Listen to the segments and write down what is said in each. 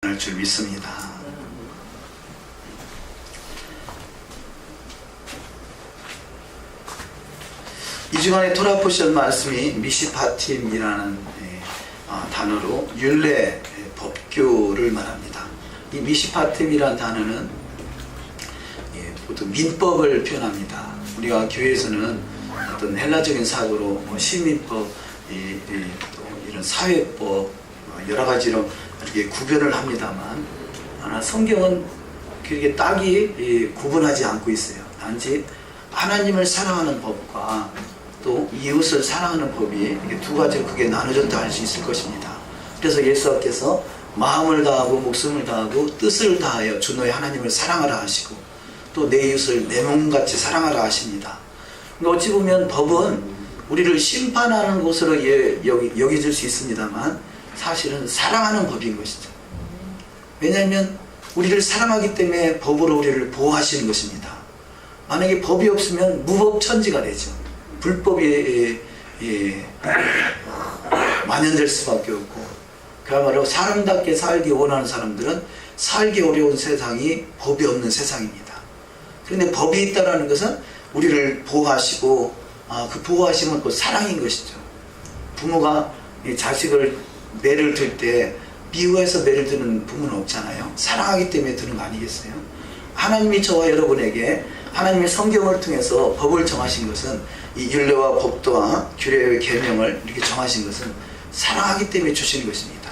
할 줄 믿습니다. 이 주간에 토라 포션 말씀이 미시파팀이라는 단어로 율례 법교를 말합니다. 이 미시파팀이라는 단어는 보통 민법을 표현합니다. 우리가 교회에서는 어떤 헬라적인 사고로 시민법, 이런 사회법 여러 가지로 이렇게 구별을 합니다만, 성경은 그렇게 딱히 구분하지 않고 있어요. 단지 하나님을 사랑하는 법과 또 이웃을 사랑하는 법이 이렇게 두 가지로 크게 나눠졌다 할 수 있을 것입니다. 그래서 예수께서 마음을 다하고 목숨을 다하고 뜻을 다하여 주 너의 하나님을 사랑하라 하시고 또 내 이웃을 내 몸같이 사랑하라 하십니다. 그러니까 어찌 보면 법은 우리를 심판하는 곳으로 여겨질 수 있습니다만 사실은 사랑하는 법인 것이죠. 왜냐하면 우리를 사랑하기 때문에 법으로 우리를 보호하시는 것입니다. 만약에 법이 없으면 무법천지가 되죠. 불법이 만연될 수밖에 없고, 그야말로 사람답게 살기 원하는 사람들은 살기 어려운 세상이 법이 없는 세상입니다. 그런데 법이 있다는 것은 우리를 보호하시고, 그 보호하심은 그 사랑인 것이죠. 부모가 자식을 매를 들 때 미워해서 매를 드는 부모는 없잖아요. 사랑하기 때문에 드는 거 아니겠어요? 하나님이 저와 여러분에게 하나님의 성경을 통해서 법을 정하신 것은, 이 율례와 법도와 규례의 계명을 이렇게 정하신 것은 사랑하기 때문에 주시는 것입니다.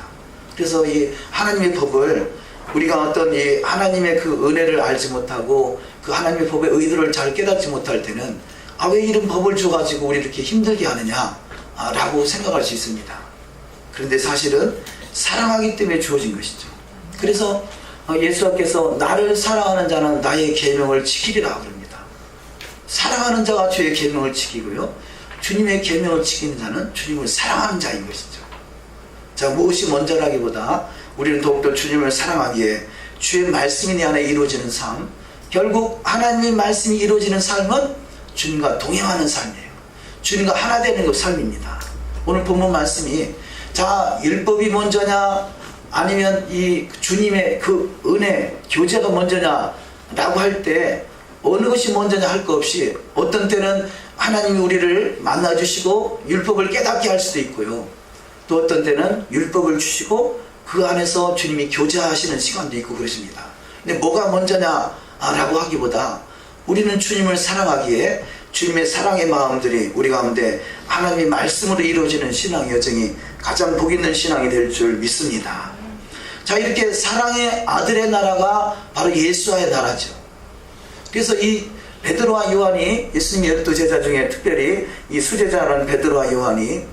그래서 이 하나님의 법을 우리가 어떤 이 하나님의 그 은혜를 알지 못하고 그 하나님의 법의 의도를 잘 깨닫지 못할 때는 왜 이런 법을 줘가지고 우리 이렇게 힘들게 하느냐 라고 생각할 수 있습니다. 그런데 사실은 사랑하기 때문에 주어진 것이죠. 그래서 예수께서 나를 사랑하는 자는 나의 계명을 지키리라 그럽니다. 사랑하는 자가 주의 계명을 지키고요, 주님의 계명을 지키는 자는 주님을 사랑하는 자인 것이죠. 자, 무엇이 먼저라기보다 우리는 더욱더 주님을 사랑하기에 주의 말씀이 내 안에 이루어지는 삶, 결국 하나님의 말씀이 이루어지는 삶은 주님과 동행하는 삶이에요. 주님과 하나 되는 그 삶입니다. 오늘 본문 말씀이, 자, 율법이 먼저냐 아니면 이 주님의 그 은혜 교제가 먼저냐 라고 할 때 어느 것이 먼저냐 할 것 없이 어떤 때는 하나님이 우리를 만나주시고 율법을 깨닫게 할 수도 있고요, 또 어떤 때는 율법을 주시고 그 안에서 주님이 교제하시는 시간도 있고 그러십니다. 근데 뭐가 먼저냐 라고 하기보다 우리는 주님을 사랑하기에 주님의 사랑의 마음들이 우리 가운데 하나님의 말씀으로 이루어지는 신앙 여정이 가장 복 있는 신앙이 될 줄 믿습니다. 자, 이렇게 사랑의 아들의 나라가 바로 예수와의 나라죠. 그래서 이 베드로와 요한이, 예수님의 12제자 중에 특별히 이 수제자라는 베드로와 요한이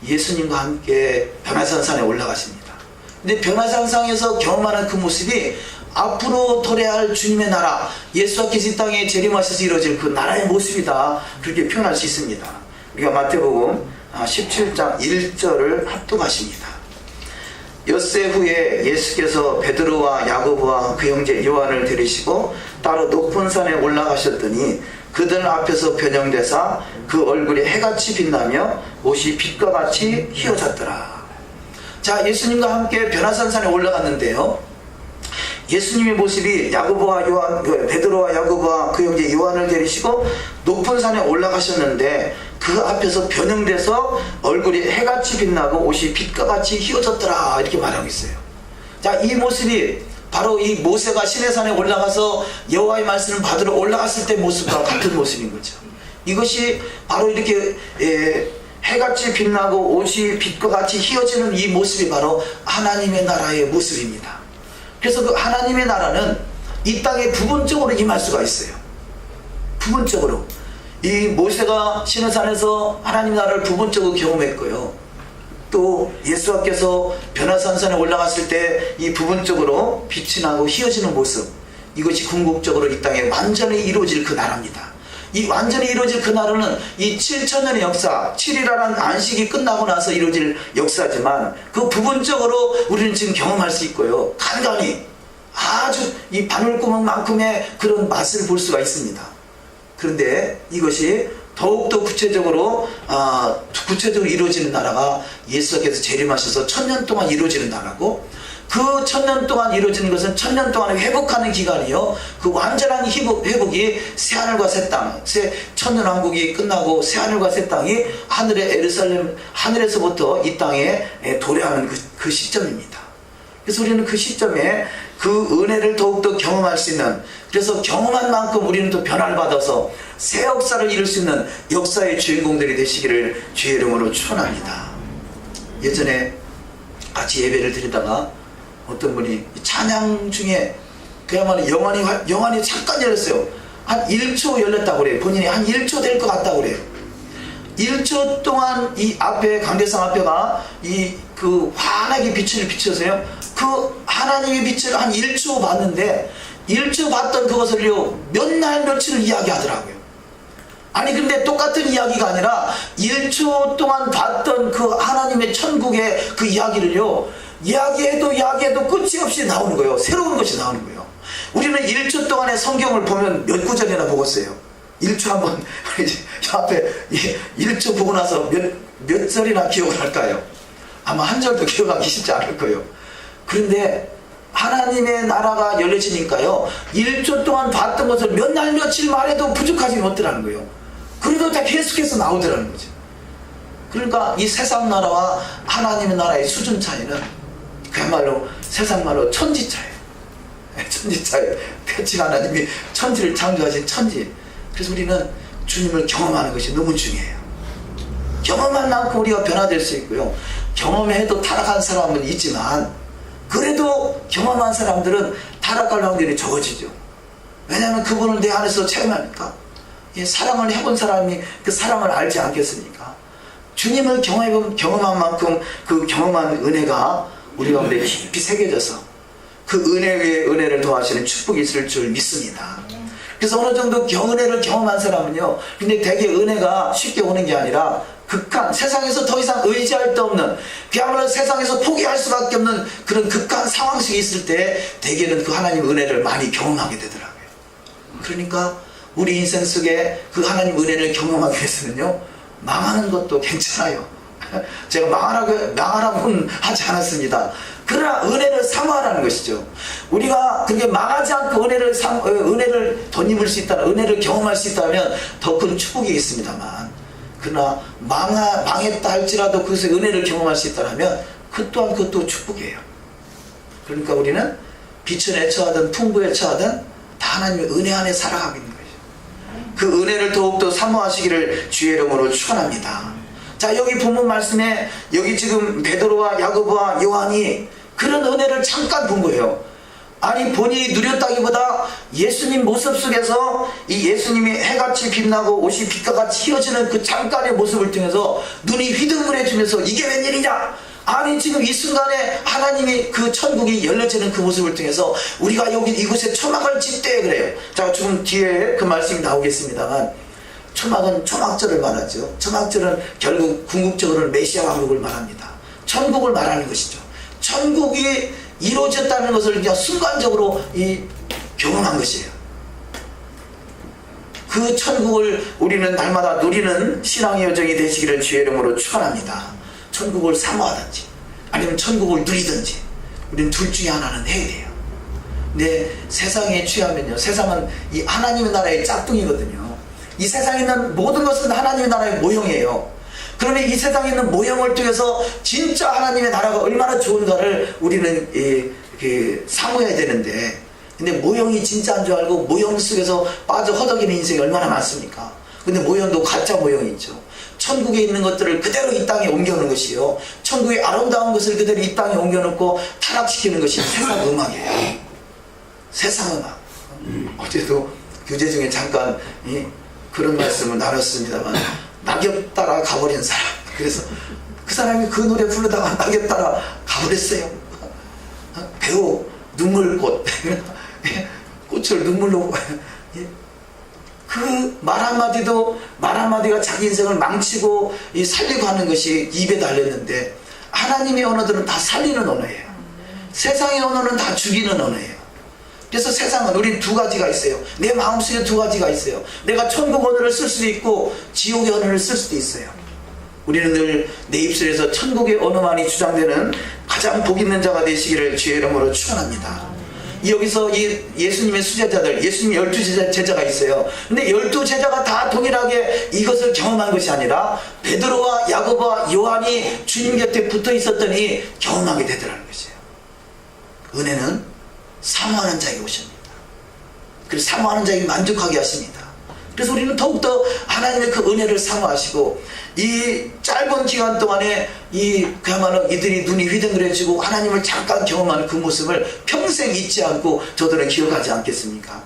예수님과 함께 변화산상에 올라가십니다. 근데 변화산상에서 경험하는 그 모습이 앞으로 도래할 주님의 나라, 예수께서 이 땅에 재림하셔서 이루어질 그 나라의 모습이다, 그렇게 표현할 수 있습니다. 우리가 마태복음 17장 1절을 합독하십니다. 엿새 후에 예수께서 베드로와 야고보와 그 형제 요한을 데리시고 따로 높은 산에 올라가셨더니 그들 앞에서 변형되사 그 얼굴이 해같이 빛나며 옷이 빛과 같이 휘어졌더라. 자, 예수님과 함께 변화산산에 올라갔는데요, 예수님의 모습이 야고보와 요한, 베드로와 야고보와 그 형제 요한을 데리시고 높은 산에 올라가셨는데 그 앞에서 변형돼서 얼굴이 해같이 빛나고 옷이 빛과 같이 휘어졌더라, 이렇게 말하고 있어요. 자, 이 모습이 바로 이 모세가 시내산에 올라가서 여호와의 말씀을 받으러 올라갔을 때 모습과 같은 모습인 거죠. 이것이 바로 이렇게 해같이 빛나고 옷이 빛과 같이 휘어지는 이 모습이 바로 하나님의 나라의 모습입니다. 그래서 그 하나님의 나라는 이 땅에 부분적으로 임할 수가 있어요. 부분적으로. 이 모세가 시내산에서 하나님 나라를 부분적으로 경험했고요, 또 예수께서 변화산산에 올라갔을 때 이 부분적으로 빛이 나고 휘어지는 모습, 이것이 궁극적으로 이 땅에 완전히 이루어질 그 나라입니다. 이 완전히 이루어질 그 나라는 이 7,000년의 역사, 7일이라는 안식이 끝나고 나서 이루어질 역사지만 그 부분적으로 우리는 지금 경험할 수 있고요, 간간히 아주 이 바늘구멍만큼의 그런 맛을 볼 수가 있습니다. 그런데 이것이 더욱더 구체적으로 이루어지는 나라가 예수께서 재림하셔서 1000년 동안 이루어지는 나라고, 그 1000년 동안 이루어지는 것은 1000년 동안 회복하는 기간이요. 그 완전한 회복이 새하늘과 새 땅, 새 천년왕국이 끝나고 새하늘과 새 땅이 하늘의 예루살렘, 하늘에서부터 이 땅에 도래하는 그 시점입니다. 그래서 우리는 그 시점에 그 은혜를 더욱더 경험할 수 있는, 그래서 경험한 만큼 우리는 또 변화를 받아서 새 역사를 이룰 수 있는 역사의 주인공들이 되시기를 주의 이름으로 축원합니다. 예전에 같이 예배를 드리다가 어떤 분이 찬양 중에 그야말로 영안이 잠깐 열렸어요. 한 1초 열렸다고 그래요. 본인이 한 1초 될 것 같다고 그래요. 1초 동안 이 앞에 강대상 앞에가 그 환하게 빛을 비춰서요, 그 하나님의 빛을 한 1초 봤는데 1초 봤던 그것을요 몇 날 며칠을 이야기하더라고요. 아니 근데 똑같은 이야기가 아니라 1초 동안 봤던 그 하나님의 천국의 그 이야기를요 이야기해도 끝이 없이 나오는 거예요. 새로운 것이 나오는 거예요. 우리는 1초 동안의 성경을 보면 몇 구절이나 보겠어요. 1초 한번 앞에 1초 보고 나서 몇 절이나 기억을 할까요? 아마 한 절도 기억하기 쉽지 않을 거예요. 그런데 하나님의 나라가 열려지니까요 1초 동안 봤던 것을 몇 날 며칠만 해도 부족하지 못하라는 거예요. 그래도 다 계속해서 나오더라는 거죠. 그러니까 이 세상 나라와 하나님의 나라의 수준 차이는 그야말로 세상 말로 천지 차이예요. 천지 차이예요. 대체 하나님이 천지를 창조하신 천지. 그래서 우리는 주님을 경험하는 것이 너무 중요해요. 경험한 만큼 우리가 변화될 수 있고요, 경험해도 타락한 사람은 있지만 그래도 경험한 사람들은 타락할 확률이 적어지죠. 왜냐하면 그분을 내 안에서 체험하니까. 사랑을 해본 사람이 그 사랑을 알지 않겠습니까? 주님을 경험한 만큼 그 경험한 은혜가 우리 가운데 깊이 새겨져서 그 은혜 위에 은혜를 더하시는 축복이 있을 줄 믿습니다. 그래서 어느 정도 은혜를 경험한 사람은요, 근데 대개 은혜가 쉽게 오는 게 아니라 극한, 세상에서 더 이상 의지할 데 없는, 그야말로 세상에서 포기할 수밖에 없는 그런 극한 상황식이 있을 때 대개는 그 하나님 은혜를 많이 경험하게 되더라고요. 그러니까 우리 인생 속에 그 하나님 은혜를 경험하기 위해서는요, 망하는 것도 괜찮아요. 제가 망하라고는 하지 않았습니다. 그러나 은혜를 사모하라는 것이죠. 우리가 그게 망하지 않고 은혜를 덧입을 수 있다, 은혜를 경험할 수 있다면 더 큰 축복이 있습니다만, 그러나 망했다 할지라도 그것의 은혜를 경험할 수 있다면 그 또한 그것도 축복이에요. 그러니까 우리는 비천에 처하든 풍부에 처하든 다 하나님의 은혜 안에 살아가고 있는 거예요. 그 은혜를 더욱더 사모하시기를 주의 이름으로 축원합니다. 자, 여기 본문 말씀에 여기 지금 베드로와 야고보와 요한이 그런 은혜를 잠깐 본 거예요. 아니 본인이 누렸다기보다 예수님 모습 속에서 이 예수님이 해같이 빛나고 옷이 빛과 같이 휘어지는 그 잠깐의 모습을 통해서 눈이 휘둥그레지면서 이게 웬일이냐, 아니 지금 이 순간에 하나님이 그 천국이 열려지는 그 모습을 통해서 우리가 여기 이곳에 초막을 짓대 그래요. 자, 지금 뒤에 그 말씀이 나오겠습니다만, 초막은 초막절을 말하죠. 초막절은 결국 궁극적으로는 메시아 왕국을 말합니다. 천국을 말하는 것이죠. 천국이 이루어졌다는 것을 그냥 순간적으로 경험한 것이에요. 그 천국을 우리는 날마다 누리는 신앙의 여정이 되시기를 주의 이름으로 축원합니다. 천국을 사모하든지 아니면 천국을 누리든지 우리는 둘 중에 하나는 해야 돼요. 근데 세상에 취하면요, 세상은 이 하나님의 나라의 짝퉁이거든요. 이 세상에 있는 모든 것은 하나님의 나라의 모형이에요. 그러면 이 세상에 있는 모형을 통해서 진짜 하나님의 나라가 얼마나 좋은가를 우리는 사모해야 되는데, 근데 모형이 진짜인 줄 알고 모형 속에서 빠져 허덕이는 인생이 얼마나 많습니까? 근데 모형도 가짜 모형이 있죠. 천국에 있는 것들을 그대로 이 땅에 옮겨놓은 것이요, 천국의 아름다운 것을 그대로 이 땅에 옮겨놓고 타락시키는 것이 세상 음악이에요. 세상 음악. 어제도 교재 중에 잠깐 그런 말씀을 나눴습니다만, 낙엽 따라 가버린 사람. 그래서 그 사람이 그 노래 부르다가 낙엽 따라 가버렸어요. 배우 눈물꽃. 꽃을 눈물로. 그 말 한마디가 자기 인생을 망치고 살리고 하는 것이 입에 달렸는데, 하나님의 언어들은 다 살리는 언어예요. 세상의 언어는 다 죽이는 언어예요. 그래서 세상은 우린 두 가지가 있어요. 내 마음속에 두 가지가 있어요. 내가 천국 언어를 쓸 수도 있고 지옥의 언어를 쓸 수도 있어요. 우리는 늘 내 입술에서 천국의 언어만이 주장되는 가장 복 있는 자가 되시기를 주의 이름으로 축원합니다. 여기서 이 예수님의 수제자들, 예수님 12 제자가 있어요. 근데 12 제자가 다 동일하게 이것을 경험한 것이 아니라 베드로와 야고보와 요한이 주님 곁에 붙어 있었더니 경험하게 되더라는 것이에요. 은혜는 사모하는 자에게 오십니다. 그래서 사모하는 자에게 만족하게 하십니다. 그래서 우리는 더욱더 하나님의 그 은혜를 사모하시고, 이 짧은 기간 동안에 그야말로 이들이 눈이 휘둥그레지고 하나님을 잠깐 경험하는 그 모습을 평생 잊지 않고 저들은 기억하지 않겠습니까?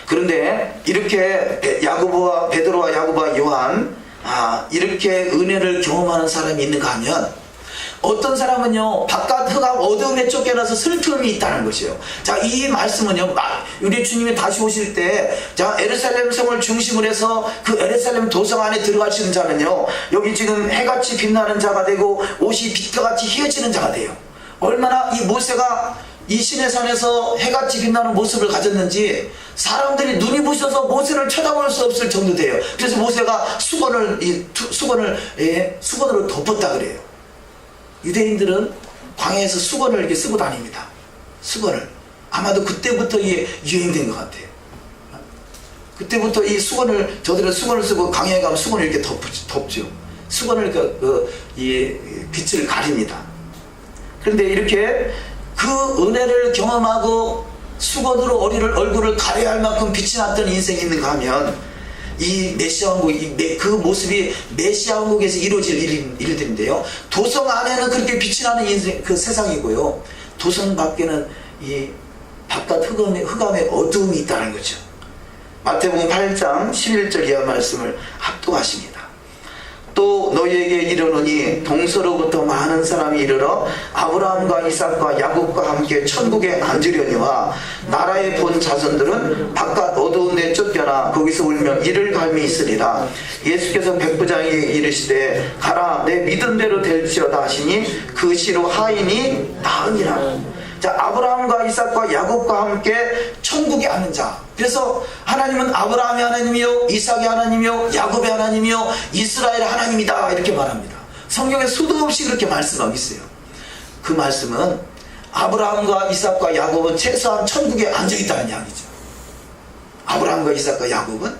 그런데 이렇게 베드로와 야고보와 요한, 이렇게 은혜를 경험하는 사람이 있는가 하면, 어떤 사람은요, 바깥 흑암 어두움에 쫓겨나서 슬픔이 있다는 것이에요. 자, 이 말씀은요, 우리 주님이 다시 오실 때, 자, 예루살렘 성을 중심으로 해서 그 예루살렘 도성 안에 들어가시는 자는요, 여기 지금 해같이 빛나는 자가 되고 옷이 빛과 같이 휘어지는 자가 돼요. 얼마나 이 모세가 이 시내산에서 해같이 빛나는 모습을 가졌는지 사람들이 눈이 부셔서 모세를 쳐다볼 수 없을 정도 돼요. 그래서 모세가 수건으로 덮었다 그래요. 유대인들은 광야에서 수건을 이렇게 쓰고 다닙니다. 수건을. 아마도 그때부터 이게 유행된 것 같아요. 그때부터 이 수건을, 저들은 수건을 쓰고 광야에 가면 수건을 이렇게 덮죠. 수건을 이 빛을 가립니다. 그런데 이렇게 그 은혜를 경험하고 수건으로 얼굴을 가려야 할 만큼 빛이 났던 인생이 있는가 하면, 이 메시아 왕국, 그 모습이 메시아 왕국에서 이루어질 일들인데요. 도성 안에는 그렇게 빛이 나는 인생, 그 세상이고요. 도성 밖에는 이 바깥 흑암의 어두움이 있다는 거죠. 마태복음 8장 11절 이하 말씀을 합독하십니다. 또 너희에게 이르노니 동서로부터 많은 사람이 이르러 아브라함과 이삭과 야곱과 함께 천국에 앉으려니와 나라에 본 자손들은 바깥 어두운 데 쫓겨나 거기서 울며 이를 갈미 있으리라. 예수께서 백부장에게 이르시되 가라, 내 믿음대로 될지어다 하시니 그 시로 하인이 나으니라. 자, 아브라함과 이삭과 야곱과 함께 천국에 앉는 자. 그래서 하나님은 아브라함의 하나님이요, 이삭의 하나님이요, 야곱의 하나님이요, 이스라엘의 하나님이다, 이렇게 말합니다. 성경에 수도 없이 그렇게 말씀하고 있어요. 그 말씀은 아브라함과 이삭과 야곱은 최소한 천국에 앉아있다는 이야기죠. 아브라함과 이삭과 야곱은.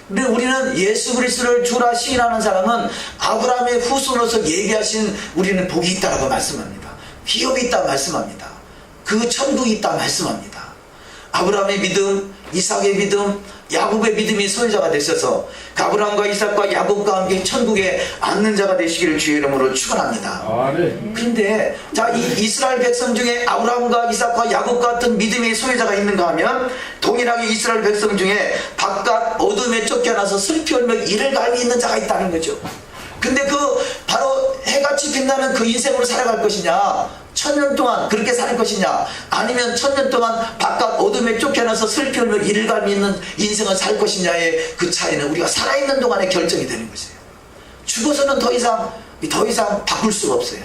근데 우리는 예수 그리스도를 주라 시인하는 사람은 아브라함의 후손으로서 예비하신 우리는 복이 있다라고 말씀합니다. 기업이 있다 말씀합니다. 그 천국이 있다 말씀합니다. 아브라함의 믿음, 이삭의 믿음, 야곱의 믿음이 소유자가 되셔서 아브라함과 이삭과 야곱과 함께 천국에 앉는 자가 되시기를 주의 이름으로 축원합니다. 그런데 자, 이 이스라엘 백성 중에 아브라함과 이삭과 야곱 같은 믿음의 소유자가 있는가 하면, 동일하게 이스라엘 백성 중에 바깥 어둠에 쫓겨나서 슬피 울며 이를 갈미 있는 자가 있다는 거죠. 근데 바로 해같이 빛나는 그 인생으로 살아갈 것이냐, 1000년 동안 그렇게 살 것이냐, 아니면 1000년 동안 바깥 어둠에 쫓겨나서 슬피 울며 이를 갈미 있는 인생을 살 것이냐의 그 차이는 우리가 살아있는 동안에 결정이 되는 것이에요. 죽어서는 더 이상 바꿀 수가 없어요.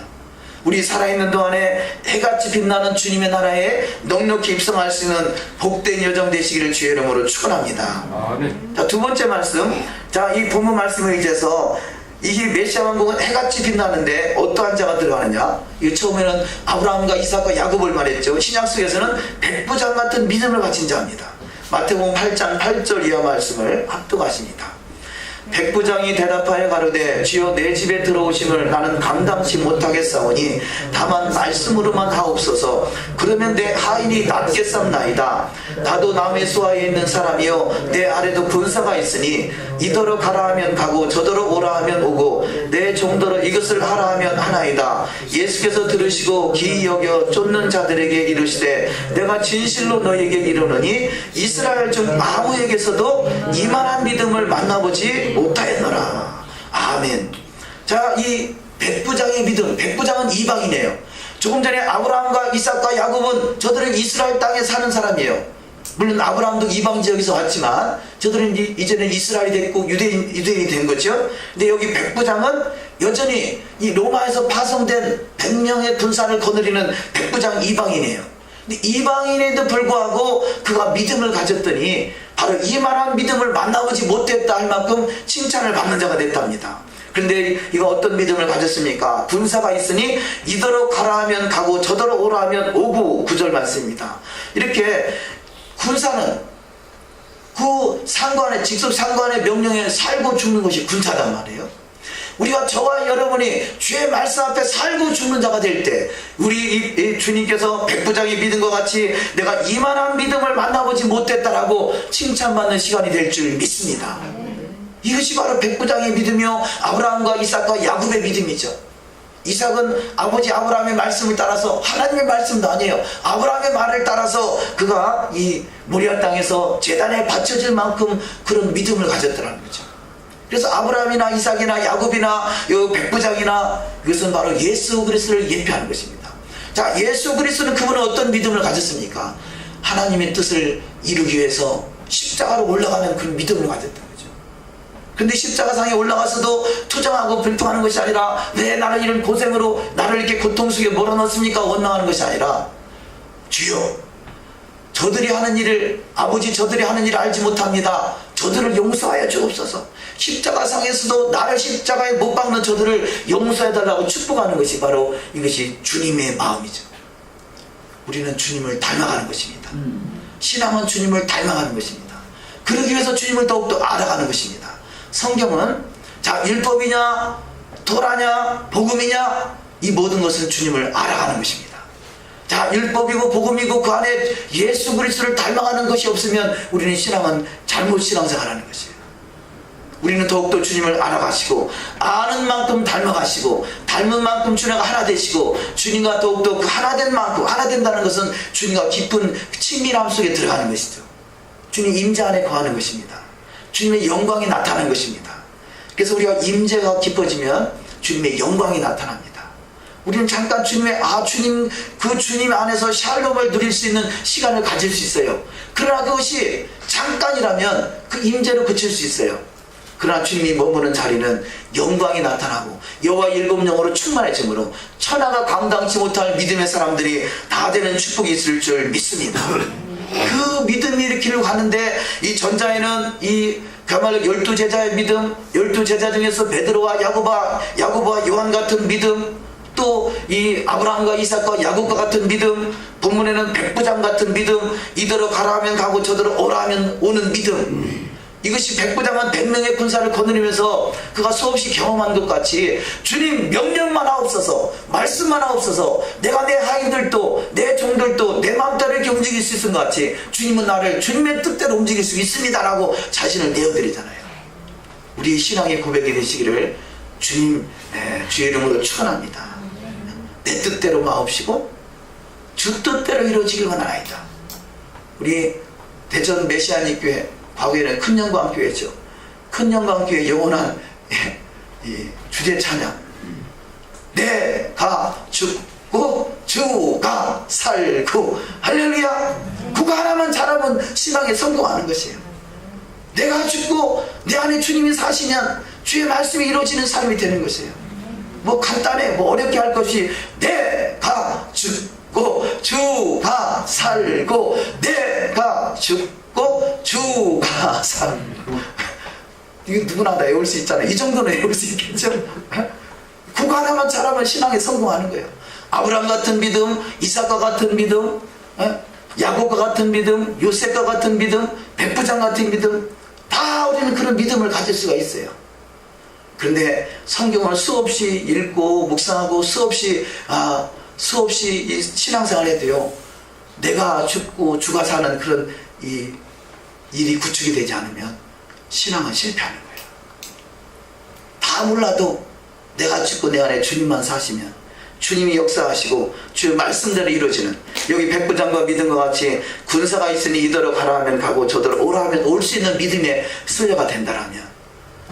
우리 살아있는 동안에 해같이 빛나는 주님의 나라에 넉넉히 입성할 수 있는 복된 여정 되시기를 주의 이름으로 축원합니다. 자, 두 번째 말씀. 자, 이 본문 말씀을 의지해서 이게 메시아 왕국은 해같이 빛나는데 어떠한 자가 들어가느냐? 이 처음에는 아브라함과 이삭과 야곱을 말했죠. 신약 속에서는 백부장 같은 믿음을 가진 자입니다. 마태복음 8장 8절 이하 말씀을 합독하십니다. 백부장이 대답하여 가로되 주여 내 집에 들어오심을 나는 감당치 못하겠사오니 다만 말씀으로만 하옵소서. 그러면 내 하인이 낫겠삼나이다. 나도 남의 수하에 있는 사람이요 내 아래도 군사가 있으니 이더러 가라 하면 가고 저더러 오라 하면 오고 내 종더러 이것을 하라 하면 하나이다. 예수께서 들으시고 기이 여겨 쫓는 자들에게 이르시되 내가 진실로 너희에게 이르노니 이스라엘 중 아무에게서도 이만한 믿음을 만나보지 못하였노라. 아멘. 자, 이 백부장의 믿음, 백부장은 이방이네요. 조금 전에 아브라함과 이삭과 야곱은 저들은 이스라엘 땅에 사는 사람이에요. 물론 아브라함도 이방 지역에서 왔지만 저들은 이제는 이스라엘이 됐고 유대인이 된 거죠. 근데 여기 백부장은 여전히 이 로마에서 파송된 100명의 군사를 거느리는 백부장 이방인이에요. 근데 이방인에도 불구하고 그가 믿음을 가졌더니 바로 이만한 믿음을 만나보지 못했다 할 만큼 칭찬을 받는 자가 됐답니다. 그런데 이거 어떤 믿음을 가졌습니까? 군사가 있으니 이더러 가라 하면 가고 저더러 오라 하면 오고, 9절 말씀입니다. 이렇게 군사는 그 상관의, 직속 상관의 명령에 살고 죽는 것이 군사단 말이에요. 우리가 저와 여러분이 주의 말씀 앞에 살고 죽는 자가 될 때, 우리 이 주님께서 백부장이 믿은 것 같이 내가 이만한 믿음을 만나보지 못했다라고 칭찬받는 시간이 될 줄 믿습니다. 이것이 바로 백부장의 믿음이요, 아브라함과 이삭과 야곱의 믿음이죠. 이삭은 아버지 아브라함의 말씀을 따라서, 하나님의 말씀도 아니에요, 아브라함의 말을 따라서 그가 이 모리아 땅에서 제단에 바쳐질 만큼 그런 믿음을 가졌더라는 거죠. 그래서 아브라함이나 이삭이나 야곱이나 백부장이나, 이것은 바로 예수 그리스도를 예표하는 것입니다. 자, 예수 그리스도는, 그분은 어떤 믿음을 가졌습니까? 하나님의 뜻을 이루기 위해서 십자가로 올라가는 그런 믿음을 가졌다는 거죠. 근데 십자가상에 올라가서도 투정하고 불평하는 것이 아니라, 왜 나를 이런 고생으로 나를 이렇게 고통 속에 몰아넣습니까? 원망하는 것이 아니라, 주여, 저들이 하는 일을, 아버지 저들이 하는 일을 알지 못합니다. 저들을 용서하여 주옵소서. 십자가상에서도 나를 십자가에 못 박는 저들을 용서해달라고 축복하는 것이 바로 이것이 주님의 마음이죠. 우리는 주님을 닮아가는 것입니다. 신앙은 주님을 닮아가는 것입니다. 그러기 위해서 주님을 더욱더 알아가는 것입니다. 성경은, 자, 율법이냐 토라냐 복음이냐, 이 모든 것은 주님을 알아가는 것입니다. 자, 율법이고 복음이고 그 안에 예수 그리스도를 닮아가는 것이 없으면 우리는 신앙은 잘못 신앙생활하는 것이에요. 우리는 더욱더 주님을 알아가시고, 아는 만큼 닮아가시고, 닮은 만큼 주님과 하나 되시고, 주님과 더욱더 그 하나 된 만큼, 하나 된다는 것은 주님과 깊은 친밀함 속에 들어가는 것이죠. 주님 임재 안에 거하는 것입니다. 주님의 영광이 나타나는 것입니다. 그래서 우리가 임재가 깊어지면 주님의 영광이 나타납니다. 우리는 잠깐 주님의, 주님, 그 주님 안에서 샬롬을 누릴 수 있는 시간을 가질 수 있어요. 그러나 그것이 잠깐이라면 그 임재로 그칠 수 있어요. 그러나 주님이 머무는 자리는 영광이 나타나고 여호와 일곱 영으로 충만해지므로 천하가 감당치 못할 믿음의 사람들이 다 되는 축복이 있을 줄 믿습니다. 그 믿음이 일으키려고 하는데, 이 전자에는 그야말로 12제자의 믿음, 12제자 중에서 베드로와 야고보와 요한 같은 믿음, 또 이 아브라함과 이삭과 야곱과 같은 믿음, 본문에는 백부장 같은 믿음, 이더러 가라 하면 가고 저더러 오라 하면 오는 믿음, 이것이 백부장은 100명의 군사를 거느리면서 그가 수없이 경험한 것 같이, 주님 명령만 하옵소서, 말씀만 하옵소서, 내가 내 하인들도 내 종들도 내 마음대로 이렇게 움직일 수 있는 것 같이 주님은 나를 주님의 뜻대로 움직일 수 있습니다 라고 자신을 내어드리잖아요. 우리 신앙의 고백이 되시기를 주님 주의 이름으로 축원합니다. 내 뜻대로 마옵시고 주 뜻대로 이루어지길 원하나이다. 우리 대전 메시아닉 교회, 과거에는 큰영광교회죠. 큰영광교회 영원한 주제 찬양, 내가 죽고 주가 살고, 할렐루야. 그거 하나만 잘하면 신앙에 성공하는 것이에요. 내가 죽고 내 안에 주님이 사시면 주의 말씀이 이루어지는 삶이 되는 것이에요. 뭐 간단해, 뭐 어렵게 할 것이, 내가 죽고 주가 살고, 내가 죽고 주가 살고. 이거 누구나 다 외울 수 있잖아요. 이 정도는 외울 수 있겠죠. 그거 하나만 잘하면 신앙에 성공하는 거예요. 아브라함 같은 믿음, 이삭과 같은 믿음, 야곱과 같은 믿음, 요셉과 같은 믿음, 백부장 같은 믿음, 다 우리는 그런 믿음을 가질 수가 있어요. 그런데 성경을 수없이 읽고 묵상하고 수없이 이 신앙생활을 해도요, 내가 죽고 주가 사는 그런 이 일이 구축이 되지 않으면 신앙은 실패하는 거예요. 다 몰라도 내가 죽고 내 안에 주님만 사시면 주님이 역사하시고 주의 말씀대로 이루어지는, 여기 백부장과 믿음과 같이 군사가 있으니 이더러 가라 하면 가고 저더러 오라 하면 올 수 있는 믿음의 소유가 된다라면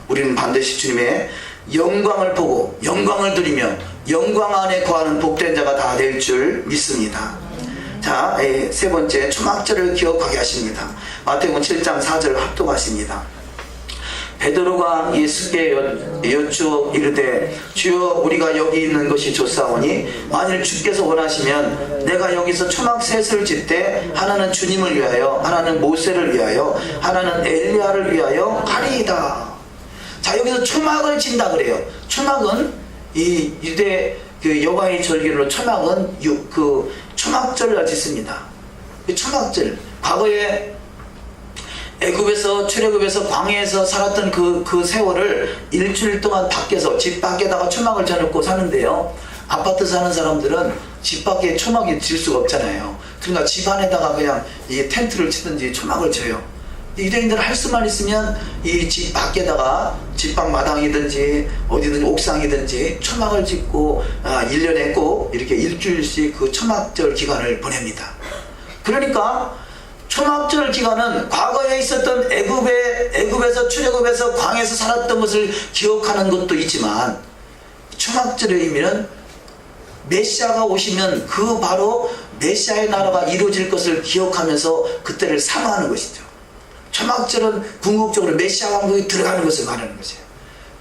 우리는 반드시 주님의 영광을 보고 영광을 누리며 영광 안에 거하는 복된 자가 다 될 줄 믿습니다. 자, 세 번째, 초막절을 기억하게 하십니다. 마태복음 7장 4절 합독하십니다. 베드로가 예수께 여쭈어 이르되, 주여 우리가 여기 있는 것이 좋사오니 만일 주께서 원하시면 내가 여기서 초막 셋을 짓되 하나는 주님을 위하여, 하나는 모세를 위하여, 하나는 엘리야를 위하여 하리이다. 자, 여기서 초막을 진다 그래요. 초막은 이 유대 그 여호와의 절기로 초막은 그 초막절을 짓습니다. 그 초막절, 과거에 애굽에서 출애굽에서 광야에서 살았던 그 세월을 일주일 동안 밖에서 집 밖에다가 초막을 쳐놓고 사는데요. 아파트 사는 사람들은 집 밖에 초막이 질 수가 없잖아요. 그러니까 집 안에다가 그냥 이 텐트를 치든지 초막을 쳐요. 유대인들 할 수만 있으면 이 집 밖에다가 집밖 마당이든지 어디든지 옥상이든지 초막을 짓고 1년에 꼭 이렇게 일주일씩 그 초막절 기간을 보냅니다. 그러니까 초막절 기간은 과거에 있었던 애굽에서 출애굽에서 광야에서 살았던 것을 기억하는 것도 있지만, 초막절의 의미는 메시아가 오시면 그 바로 메시아의 나라가 이루어질 것을 기억하면서 그때를 사모하는 것이죠. 초막절은 궁극적으로 메시아 왕국이 들어가는 것을 말하는 것이에요.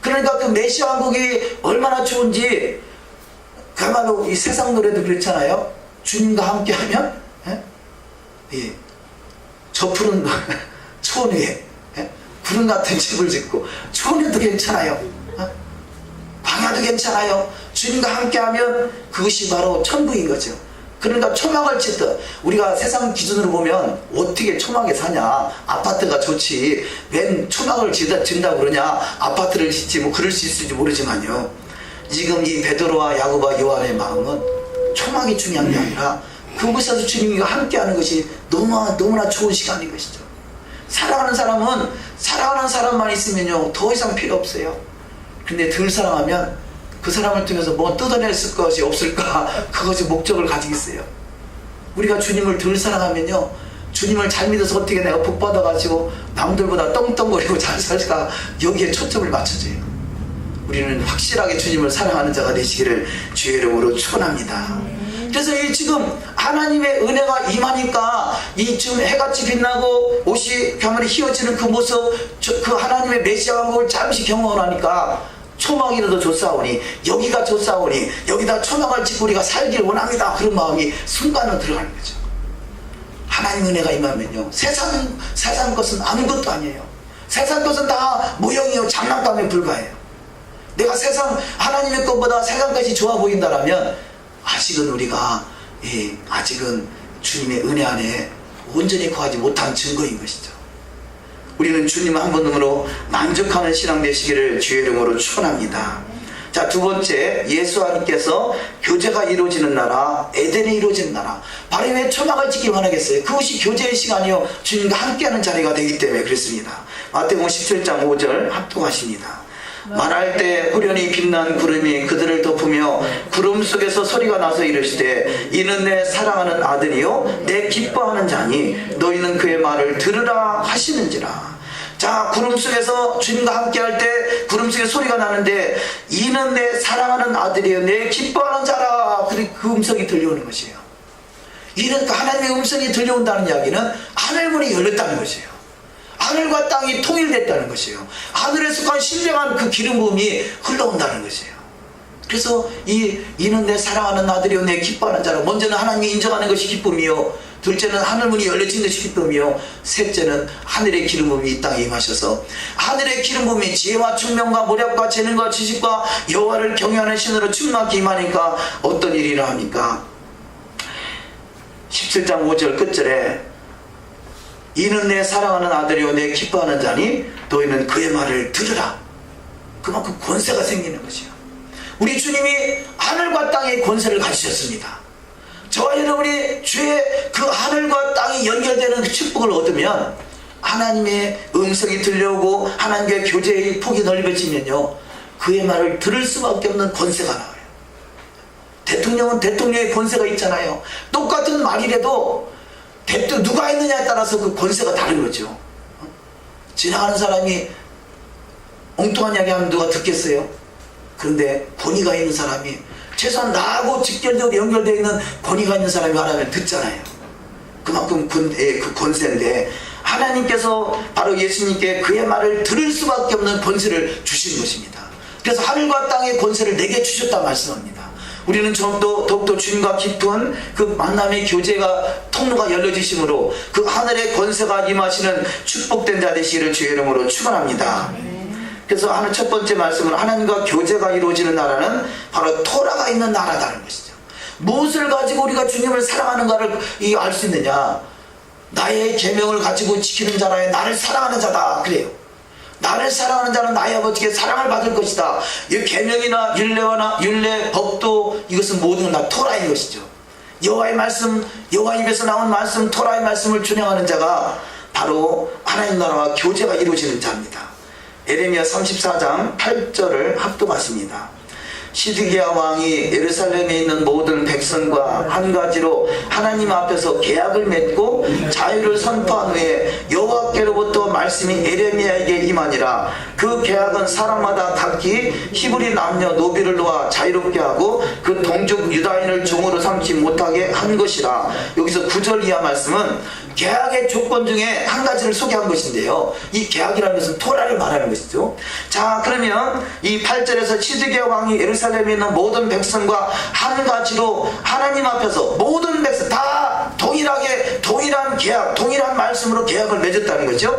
그러니까 그 메시아 왕국이 얼마나 좋은지, 그야말로 이 세상 노래도 그렇잖아요. 주님과 함께하면 저 푸른 초원 위에 구름 같은 집을 짓고, 초원에도 괜찮아요. 광야도 괜찮아요. 주님과 함께하면 그것이 바로 천국인 거죠. 그러니까 초막을 짓듯, 우리가 세상 기준으로 보면 어떻게 초막에 사냐, 아파트가 좋지 웬 초막을 짓는다고 그러냐, 아파트를 짓지 뭐 그럴 수 있을지 모르지만요, 지금 이 베드로와 야고보와 요한의 마음은 초막이 중요한 게 아니라 그곳에서 주님과 함께하는 것이 너무나 좋은 시간인 것이죠. 사랑하는 사람만 있으면요 더 이상 필요 없어요. 근데 덜 사랑하면 그 사람을 통해서 뭐 뜯어낼 것이 없을까, 그것이 목적을 가지겠어요. 우리가 주님을 덜 사랑하면요, 주님을 잘 믿어서 어떻게 내가 복 받아가지고 남들보다 떵떵거리고 잘 살까, 여기에 초점을 맞춰줘요. 우리는 확실하게 주님을 사랑하는 자가 되시기를 주의 이름으로 축원합니다. 그래서 이 지금 하나님의 은혜가 임하니까 이 지금 해같이 빛나고 옷이 가만히 휘어지는 그 모습, 그 하나님의 메시아 왕국을 잠시 경험하니까 초막이라도 좋사오니, 여기가 좋사오니 여기다 초막을 짓고 우리가 살길 원합니다. 그런 마음이 순간으로 들어가는 거죠. 하나님 은혜가 임하면요, 세상 것은 아무것도 아니에요. 세상 것은 다 모형이요, 장난감에 불과해요. 내가 하나님의 것보다 세상 것이 좋아 보인다라면 아직은 우리가 아직은 주님의 은혜 안에 온전히 거하지 못한 증거인 것이죠. 우리는 주님 한 분으로 만족하는 신앙 되시기를 주의 이름으로 축원합니다. 자, 두 번째, 예수 안에서 교제가 이루어지는 나라, 에덴이 이루어지는 나라. 바로 왜 초막을 짓기 원하겠어요? 그것이 교제의 시간이요, 주님과 함께하는 자리가 되기 때문에 그렇습니다. 마태복음 17장 5절 합독하십니다. 말할 때 후련히 빛난 구름이 그들을 덮으며 구름 속에서 소리가 나서 이르시되, 이는 내 사랑하는 아들이요 내 기뻐하는 자니 너희는 그의 말을 들으라 하시는지라. 자, 구름 속에서 주님과 함께 할 때 구름 속에 소리가 나는데, 이는 내 사랑하는 아들이요 내 기뻐하는 자라. 그 음성이 들려오는 것이에요. 이는 하나님의 음성이 들려온다는 이야기는 하늘문이 열렸다는 것이에요. 하늘과 땅이 통일됐다는 것이에요. 하늘에 속한 신령한 그 기름 부음이 흘러온다는 것이에요. 그래서 이는 내 사랑하는 아들이요 내 기뻐하는 자라. 먼저는 하나님이 인정하는 것이 기쁨이요, 둘째는 하늘문이 열려진 것이 기쁨이요, 셋째는 하늘의 기름 부음이 이 땅에 임하셔서, 하늘의 기름 부음이 지혜와 총명과 모략과 재능과 지식과 여호와를 경외하는 신으로 충만히 임하니까 어떤 일이 일어납니까? 17장 5절 끝절에, 이는 내 사랑하는 아들이요 내 기뻐하는 자니 너희는 그의 말을 들으라. 그만큼 권세가 생기는 것이요. 우리 주님이 하늘과 땅의 권세를 가지셨습니다. 저와 여러분이 주의 그 하늘과 땅이 연결되는 그 축복을 얻으면, 하나님의 음성이 들려오고 하나님과의 교제의 폭이 넓어지면요, 그의 말을 들을 수밖에 없는 권세가 나와요. 대통령은 대통령의 권세가 있잖아요. 똑같은 말이라도 누가 했느냐에 따라서 그 권세가 다른 거죠. 지나가는 사람이 엉뚱한 이야기 하면 누가 듣겠어요? 그런데 권위가 있는 사람이, 최소한 나하고 직결적으로 연결되어 있는 권위가 있는 사람이 말하면 듣잖아요. 그만큼 그 권세인데, 하나님께서 바로 예수님께 그의 말을 들을 수밖에 없는 권세를 주신 것입니다. 그래서 하늘과 땅의 권세를 내게 주셨다 말씀합니다. 우리는 더욱더 주님과 깊은 그 만남의 교제가 통로가 열려지심으로 그 하늘의 권세가 임하시는 축복된 자 되시기를 주의 이름으로 축원합니다. 그래서 하는 첫 번째 말씀은 하나님과 교제가 이루어지는 나라는 바로 토라가 있는 나라다는 것이죠. 무엇을 가지고 우리가 주님을 사랑하는가를 알 수 있느냐? 나의 계명을 가지고 지키는 자라에 나를 사랑하는 자다. 그래요. 나를 사랑하는 자는 나의 아버지께 사랑을 받을 것이다. 이 계명이나 율례, 법도 이것은 모든 다 토라인 것이죠. 여호와의 말씀, 여호와 입에서 나온 말씀, 토라의 말씀을 준행하는 자가 바로 하나님 나라와 교제가 이루어지는 자입니다. 에레미야 34장 8절을 합독하십니다. 시드기야 왕이 예루살렘에 있는 모든 백성과 한 가지로 하나님 앞에서 계약을 맺고 자유를 선포한 후에 여호와께로부터 말씀이 에레미야에게 임하니라. 그 계약은 사람마다 각기 히브리 남녀 노비를 놓아 자유롭게 하고 그 동족 유다인을 종으로 삼지 못하게 한 것이라. 여기서 9절 이하 말씀은 계약의 조건 중에 한 가지를 소개한 것인데요, 이 계약이라는 것은 토라를 말하는 것이죠. 자, 그러면 이 8절에서 시드기야 왕이 예루살렘에 있는 모든 백성과 한 가지로 하나님 앞에서 모든 백성 다 동일하게 동일한 계약, 동일한 말씀으로 계약을 맺었다는 거죠.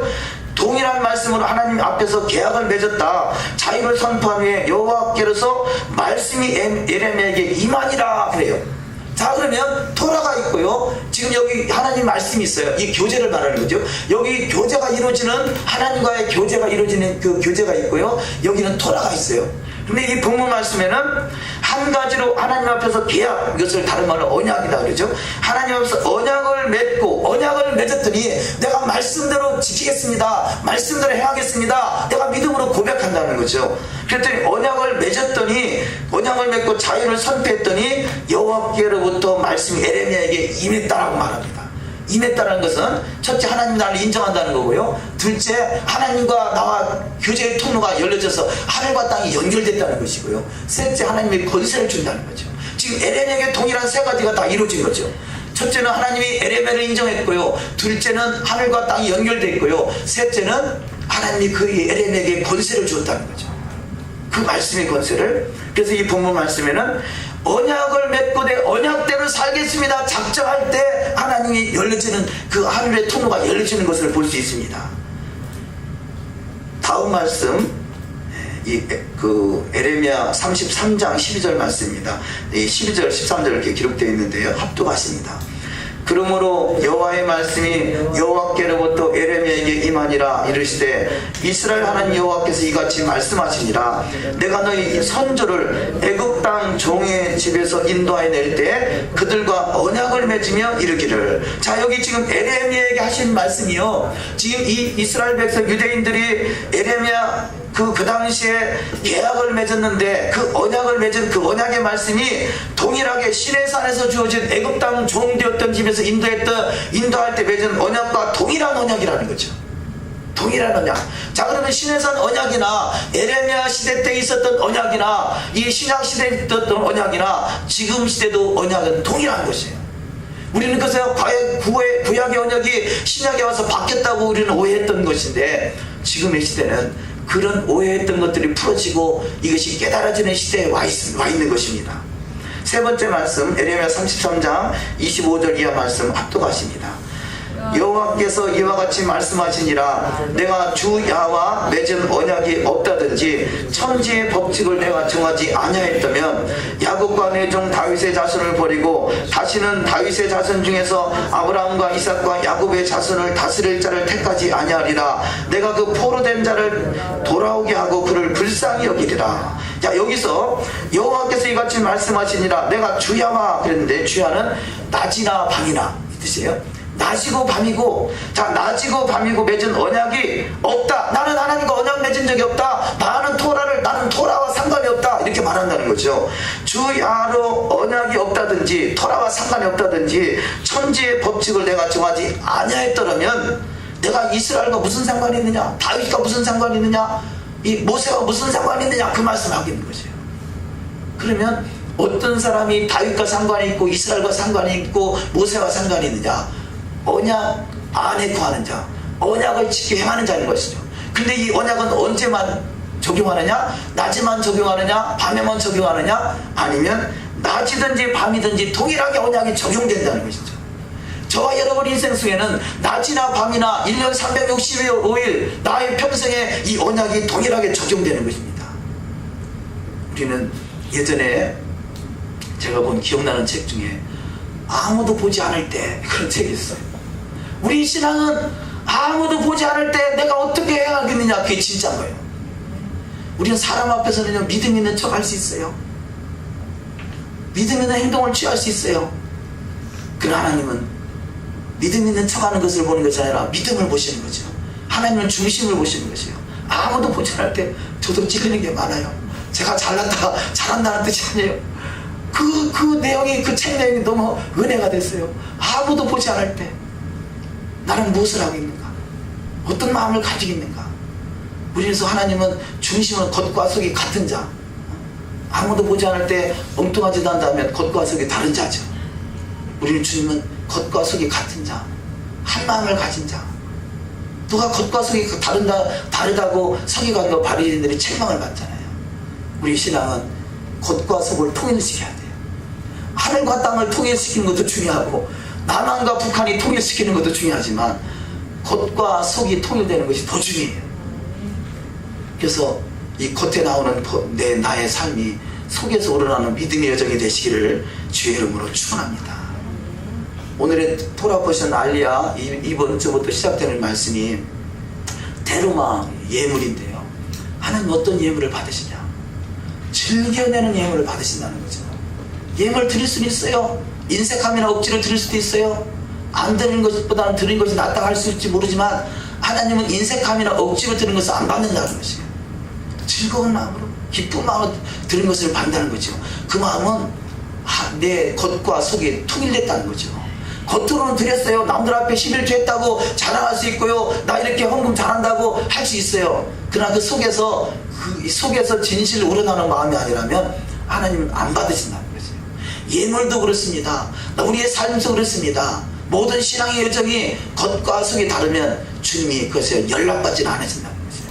동일한 말씀으로 하나님 앞에서 계약을 맺었다. 자유를 선포한 후에 여호와께로서 말씀이 에레미야에게 임하니라 그래요. 자, 그러면 토라가 있고요, 지금 여기 하나님 말씀이 있어요. 이 교제를 말하는 거죠. 여기 교제가 이루어지는, 하나님과의 교제가 이루어지는 그 교제가 있고요, 여기는 토라가 있어요. 근데 이 본문 말씀에는 한 가지로 하나님 앞에서 계약, 이것을 다른 말로 언약이다 그러죠. 하나님 앞에서 언약을 맺었더니 내가 말씀대로 지키겠습니다, 말씀대로 행하겠습니다, 내가 믿음으로 고백한다는 거죠. 그랬더니 언약을 맺고 자유를 선포했더니 여호와께로부터 말씀이 에레미야에게 임했다라고 말합니다. 임했다는 것은 첫째, 하나님 나를 인정한다는 거고요, 둘째, 하나님과 나와 교제의 통로가 열려져서 하늘과 땅이 연결됐다는 것이고요, 셋째, 하나님의 권세를 준다는 거죠. 지금 에레미야에게 동일한 세 가지가 다 이루어진 거죠. 첫째는 하나님이 에레미야를 인정했고요, 둘째는 하늘과 땅이 연결됐고요, 셋째는 하나님이 그 에레미야에게 권세를 주었다는 거죠. 그 말씀의 권세를. 그래서 이 본문 말씀에는 언약을 맺고 내 언약대로 살겠습니다 작정할 때 하나님이 열려지는, 그 하늘의 통로가 열려지는 것을 볼 수 있습니다. 다음 말씀, 그 에레미야 33장 12절 말씀입니다. 이 12절 13절 이렇게 기록되어 있는데요, 합독하십니다. 그러므로 여호와의 말씀이 여호와께로부터 에레미야에게 임하니라. 이르시되 이스라엘 하나님 여호와께서 이같이 말씀하시니라. 내가 너희 선조를 애굽 땅 종의 집에서 인도하여 낼 때 그들과 언약을 맺으며 이르기를. 자, 여기 지금 에레미야에게 하신 말씀이요, 지금 이 이스라엘 백성 유대인들이 에레미야 그 당시에 계약을 맺었는데 그 언약을 맺은 그 언약의 말씀이 동일하게 시내산에서 주어진 애굽 땅 종되었던 집에서 인도할 때 맺은 언약과 동일한 언약이라는 거죠. 동일한 언약. 자, 그러면 시내산 언약이나 에레미야 시대 때 있었던 언약이나 이 신약 시대에 있었던 언약이나 지금 시대도 언약은 동일한 것이에요. 우리는 그래서 구약의 언약이 신약에 와서 바뀌었다고 우리는 오해했던 것인데, 지금의 시대는 그런 오해했던 것들이 풀어지고 이것이 깨달아지는 시대에 와 있는 것입니다. 세 번째 말씀, 에레미야 33장 25절 이하 말씀 합독하십니다. 여호와께서 이와 같이 말씀하시니라. 내가 주 야와 맺은 언약이 없다든지 천지의 법칙을 내가 정하지 아니하였다면 야곱과 내 종 다윗의 자손을 버리고 다시는 다윗의 자손 중에서 아브라함과 이삭과 야곱의 자손을 다스릴 자를 택하지 아니하리라. 내가 그 포로된 자를 돌아오게 하고 그를 불쌍히 여기리라. 자, 여기서 여호와께서 이같이 말씀하시니라. 내가 주야와 그랬는데, 주야는 낮이나 밤이나 이 뜻이에요. 낮이고 밤이고. 자, 낮이고 밤이고 맺은 언약이 없다. 나는 하나님과 언약 맺은 적이 없다. 나는 토라와 상관이 없다. 이렇게 말한다는 거죠. 주야로 언약이 없다든지 토라와 상관이 없다든지 천지의 법칙을 내가 정하지 아니하였더라면 내가 이스라엘과 무슨 상관이 있느냐, 다윗과 무슨 상관이 있느냐, 이 모세와 무슨 상관이 있느냐, 그 말씀하겠는 것이에요. 그러면 어떤 사람이 다윗과 상관이 있고 이스라엘과 상관이 있고 모세와 상관이 있느냐? 언약 안에 거하는 자, 언약을 지켜 행하는 자인 것이죠. 근데 이 언약은 언제만 적용하느냐? 낮에만 적용하느냐? 밤에만 적용하느냐? 아니면 낮이든지 밤이든지 동일하게 언약이 적용된다는 것이죠. 저와 여러분 인생 속에는 낮이나 밤이나 1년 365일 나의 평생에 이 언약이 동일하게 적용되는 것입니다. 우리는 예전에 제가 본 기억나는 책 중에 아무도 보지 않을 때 그런 책이 있어요. 우리 신앙은 아무도 보지 않을 때 내가 어떻게 해야 하겠느냐, 그게 진짜인 거예요. 우리는 사람 앞에서는 믿음 있는 척 할 수 있어요. 믿음 있는 행동을 취할 수 있어요. 그러나 하나님은 믿음 있는 척 하는 것을 보는 것이 아니라 믿음을 보시는 거죠. 하나님은 중심을 보시는 것이에요. 아무도 보지 않을 때 저도 찔리는 게 많아요. 제가 잘났다 잘한다는 뜻이 아니에요. 그 내용이, 그 책 내용이 너무 은혜가 됐어요. 아무도 보지 않을 때 나는 무엇을 하고 있는가, 어떤 마음을 가지고 있는가. 우리에서 하나님은 중심은 겉과 속이 같은 자, 아무도 보지 않을 때 엉뚱하지도 않다면 겉과 속이 다른 자죠. 우리는 주님은 겉과 속이 같은 자, 한 마음을 가진 자. 누가 겉과 속이 다르다고 서기관과 바리새인들이 책망을 받잖아요. 우리 신앙은 겉과 속을 통일시켜야 돼요. 하늘과 땅을 통일시키는 것도 중요하고 남한과 북한이 통일시키는 것도 중요하지만 겉과 속이 통일되는 것이 더 중요해요. 그래서 이 겉에 나오는 나의 삶이 속에서 우러나는 믿음의 여정이 되시기를 주의 이름으로 축원합니다. 오늘의 토라 포션 알리아 이번 주부터 시작되는 말씀이 데루마 예물인데요. 하나님 어떤 예물을 받으시냐? 즐겨내는 예물을 받으신다는 거죠. 예물 드릴 수는 있어요. 인색함이나 억지로 드릴 수도 있어요. 안 드리는 것보다는 드리는 것이 낫다 할 수 있을지 모르지만 하나님은 인색함이나 억지로 드리는 것을 안 받는다는 것이에요. 즐거운 마음으로, 기쁜 마음으로 드리는 것을 받는다는 거죠. 그 마음은 내 겉과 속이 통일됐다는 거죠. 겉으로는 드렸어요. 남들 앞에 11조 했다고 자랑할 수 있고요. 나 이렇게 헌금 잘한다고 할 수 있어요. 그러나 그 속에서 진실 우러나는 마음이 아니라면 하나님은 안 받으신다는 거죠. 예물도 그렇습니다. 우리의 삶도 그렇습니다. 모든 신앙의 여정이 겉과 속이 다르면 주님이 그것에 연락받지는 않으신다는 거죠.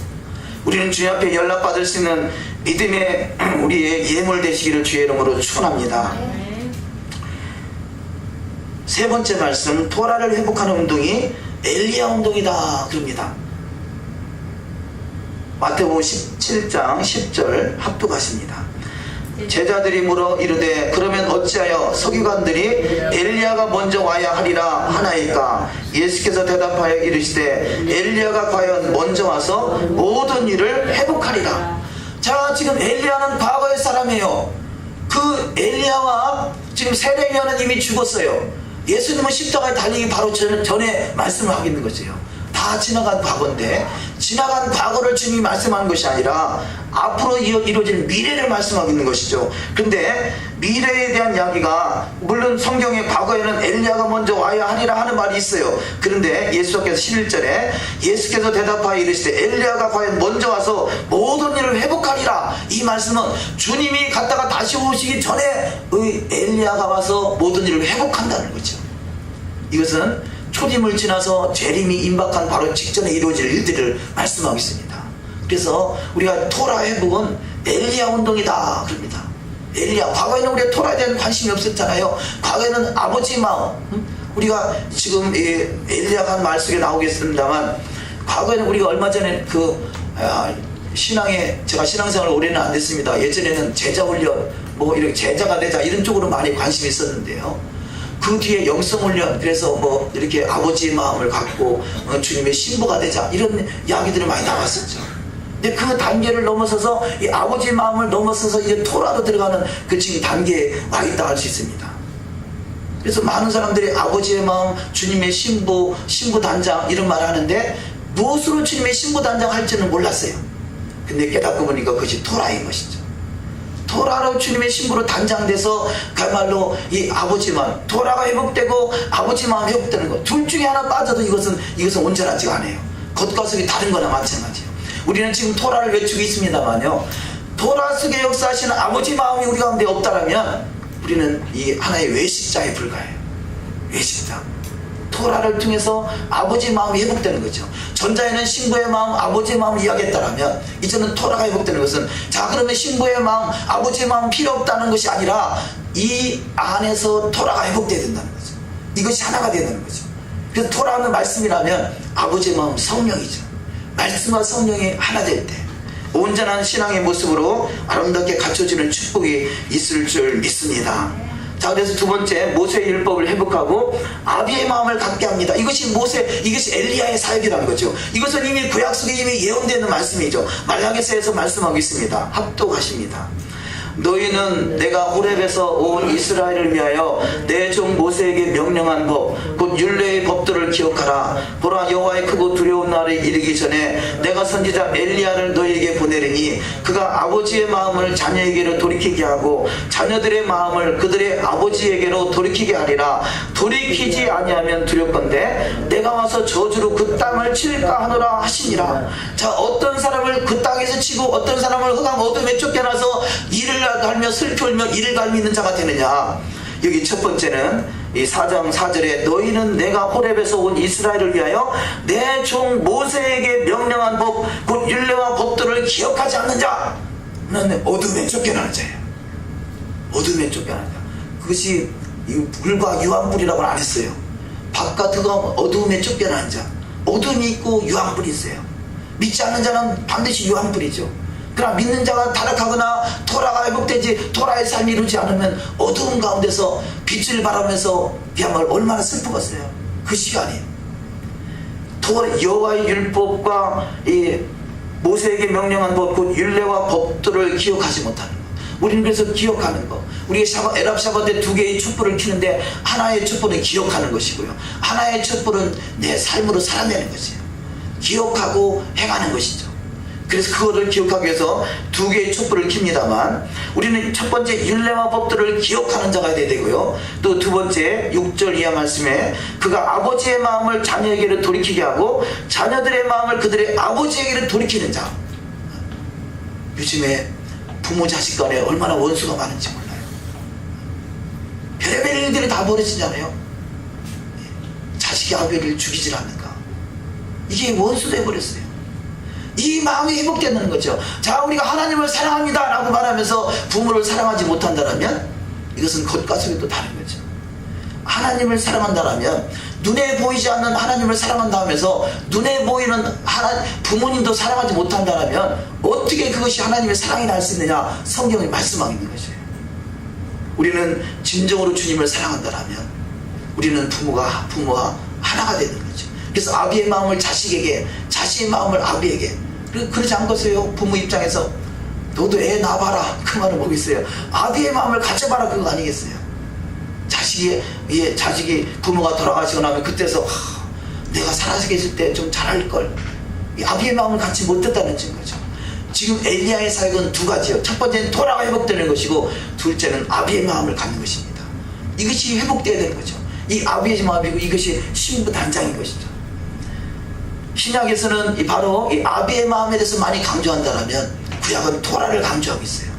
우리는 주님 앞에 연락받을 수 있는 믿음의 우리의 예물 되시기를 주의 이름으로 축원합니다. 세 번째 말씀, 토라를 회복하는 운동이 엘리야 운동이다 그럽니다. 마태복음 17장 10절 합독하십니다. 제자들이 물어 이르되 그러면 어찌하여 서기관들이 엘리야가 먼저 와야 하리라 하나이까? 예수께서 대답하여 이르시되 엘리야가 과연 먼저 와서 모든 일을 회복하리라. 자, 지금 엘리야는 과거의 사람이에요. 그 엘리야와 지금 세례요한은 이미 죽었어요. 예수님은 십자가에 달리기 바로 전에 말씀을 하고 있는 거죠. 다 지나간 과거인데 지나간 과거를 주님이 말씀하는 것이 아니라 앞으로 이루어질 미래를 말씀하고 있는 것이죠. 근데 미래에 대한 이야기가 물론 성경의 과거에는 엘리야가 먼저 와야 하리라 하는 말이 있어요. 그런데 예수께서 11절에 예수께서 대답하여 이르시되 엘리야가 과연 먼저 와서 모든 일을 회복하리라. 이 말씀은 주님이 갔다가 다시 오시기 전에 엘리야가 와서 모든 일을 회복한다는 거죠. 이것은 초림을 지나서 재림이 임박한 바로 직전에 이루어질 일들을 말씀하고 있습니다. 그래서 우리가 토라 회복은 엘리야 운동이다 그럽니다. 엘리야, 과거에는 우리가 토라에 대한 관심이 없었잖아요. 과거에는 아버지 마음, 우리가 지금 엘리야가 한 말 속에 나오겠습니다만 과거에는 우리가 얼마 전에 제가 신앙생활 오래는 안 됐습니다. 예전에는 제자 훈련, 이렇게 제자가 되자 이런 쪽으로 많이 관심이 있었는데요. 그 뒤에 영성훈련, 그래서 이렇게 아버지의 마음을 갖고 주님의 신부가 되자 이런 이야기들이 많이 나왔었죠. 근데 그 단계를 넘어서서 이 아버지의 마음을 넘어서서 이제 토라로 들어가는 그 지금 단계에 와 있다 할 수 있습니다. 그래서 많은 사람들이 아버지의 마음, 주님의 신부 단장 이런 말을 하는데 무엇으로 주님의 신부 단장 할지는 몰랐어요. 근데 깨닫고 보니까 그것이 토라인 것이죠. 토라로 주님의 신부로 단장돼서 그야말로 이 아버지 마음, 토라가 회복되고 아버지 마음 회복되는 것, 둘 중에 하나 빠져도 이것은 온전하지가 않아요. 겉과 속이 다른 거나 마찬가지예요. 우리는 지금 토라를 외치고 있습니다만요, 토라 속에 역사하시는 아버지 마음이 우리 가운데 없다라면 우리는 이 하나의 외식자에 불과해요. 외식자. 토라를 통해서 아버지 마음이 회복되는 거죠. 전자에는 신부의 마음, 아버지의 마음을 이야기했다라면 이제는 토라가 회복되는 것은, 자, 그러면 신부의 마음, 아버지의 마음 필요 없다는 것이 아니라 이 안에서 토라가 회복돼야 된다는 거죠. 이것이 하나가 되는 거죠. 그래서 토라는 말씀이라면 아버지의 마음 성령이죠. 말씀과 성령이 하나 될 때 온전한 신앙의 모습으로 아름답게 갖춰지는 축복이 있을 줄 믿습니다. 자, 그래서 두 번째, 모세의 율법을 회복하고 아비의 마음을 갖게 합니다. 이것이 이것이 엘리야의 사역이라는 거죠. 이것은 이미 구약 속에 이미 예언되는 말씀이죠. 말라기서에서 말씀하고 있습니다. 합독하십니다. 너희는 내가 호렙에서 온 이스라엘을 위하여 내 종 모세에게 명령한 법 곧 율례의 법들을 기억하라. 보라, 여호와의 크고 두려운 날이 이르기 전에 내가 선지자 엘리야를 너희에게 보내리니 그가 아버지의 마음을 자녀에게로 돌이키게 하고 자녀들의 마음을 그들의 아버지에게로 돌이키게 하리라. 돌이키지 아니하면 두렵건대 내가 와서 저주로 그 땅을 칠까 하노라 하시니라. 자, 어떤 사람을 그 땅에서 치고 어떤 사람을 흑암 어둠에 쫓겨나서 이를 갈며 슬피 울며 이를 갈미 있는 자가 되느냐. 여기 첫 번째는 이 4장 4절에 너희는 내가 호렙에서 온 이스라엘을 위하여 내 종 모세에게 명령한 법 곧 율례와 법들을 기억하지 않는 자는 어둠에 쫓겨나는 자예요. 어둠에 쫓겨나는 자. 그것이 불과 유황불이라고는 안 했어요. 바깥 흑암 어둠에 쫓겨나는 자. 어둠이 있고 유황불이 있어요. 믿지 않는 자는 반드시 유황불이죠. 그러나 믿는 자가 타락하거나 토라가 회복되지 토라의 삶이 이루지 않으면 어두운 가운데서 빛을 바라면서 그야말로 얼마나 슬프겠어요. 그 시간이 여호와의 율법과 이 모세에게 명령한 법 곧 율례와 법들을 기억하지 못하는 것. 우리는 그래서 기억하는 것. 우리가 에랍 샤바 때 두 개의 촛불을 켜는데 하나의 촛불은 기억하는 것이고요, 하나의 촛불은 내 삶으로 살아내는 것이에요. 기억하고 행하는 것이죠. 그래서 그거를 기억하기 위해서 두 개의 촛불을 켭니다만 우리는 첫 번째 율례와 법들을 기억하는 자가 되어야 되고요, 또 두 번째 6절 이하 말씀에 그가 아버지의 마음을 자녀에게로 돌이키게 하고 자녀들의 마음을 그들의 아버지에게로 돌이키는 자. 요즘에 부모 자식 간에 얼마나 원수가 많은지 몰라요. 별의별 일들이 다 벌어지잖아요. 자식이 아버지를 죽이질 않는가. 이게 원수 되어버렸어요. 이 마음이 회복되는 거죠. 자, 우리가 하나님을 사랑합니다 라고 말하면서 부모를 사랑하지 못한다면 이것은 겉과 속이 또 다른 거죠. 하나님을 사랑한다면 눈에 보이지 않는 하나님을 사랑한다 하면서 눈에 보이는 부모님도 사랑하지 못한다면 어떻게 그것이 하나님의 사랑이 날 수 있느냐. 성경이 말씀하고 있는 것이에요. 우리는 진정으로 주님을 사랑한다면 우리는 부모와 하나가 되는 거죠. 그래서 아비의 마음을 자식에게, 자식의 마음을 아비에게. 그러지 않겠어요? 부모 입장에서 너도 애 낳아봐라 그 말을 보겠어요. 아비의 마음을 가져봐라 그거 아니겠어요? 자식이 부모가 돌아가시고 나면 그때서 내가 살아서 계실 때 좀 잘할걸. 아비의 마음을 갖지 못했다는 증거죠. 지금 엘리야의 사역은 두 가지요. 첫 번째는 토라가 회복되는 것이고 둘째는 아비의 마음을 갖는 것입니다. 이것이 회복되어야 되는 거죠. 이 아비의 마음이고 이것이 신부 단장인 것이죠. 신약에서는 바로 이 아비의 마음에 대해서 많이 강조한다면 구약은 토라를 강조하고 있어요.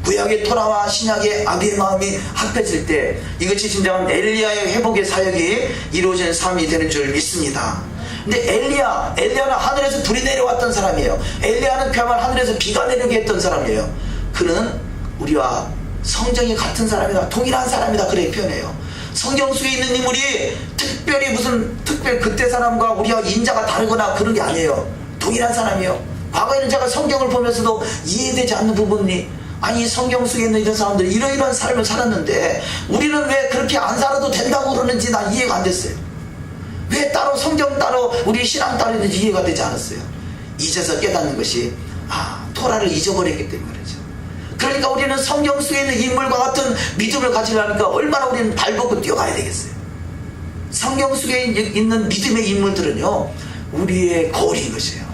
구약의 토라와 신약의 아비의 마음이 합해질 때 이것이 진정한 엘리야의 회복의 사역이 이루어진 삶이 되는 줄 믿습니다. 근데 엘리야는 하늘에서 불이 내려왔던 사람이에요. 엘리야는 그야말로 하늘에서 비가 내리게 했던 사람이에요. 그는 우리와 성정이 같은 사람이다, 동일한 사람이다, 그렇게 표현해요. 성경 속에 있는 인물이 특별히 그때 사람과 우리와 인자가 다르거나 그런 게 아니에요. 동일한 사람이에요. 과거에는 제가 성경을 보면서도 이해되지 않는 부분이, 아니 성경 속에 있는 이런 사람들이 이러이러한 삶을 살았는데 우리는 왜 그렇게 안 살아도 된다고 그러는지 난 이해가 안 됐어요. 왜 따로 성경 따로 우리 신앙 따로 있는지 이해가 되지 않았어요. 이제서 깨닫는 것이 토라를 잊어버렸기 때문에 그렇죠. 그러니까 우리는 성경 속에 있는 인물과 같은 믿음을 가지려니까 얼마나 우리는 발벗고 뛰어가야 되겠어요. 성경 속에 있는 믿음의 인물들은요 우리의 거울인 것이에요.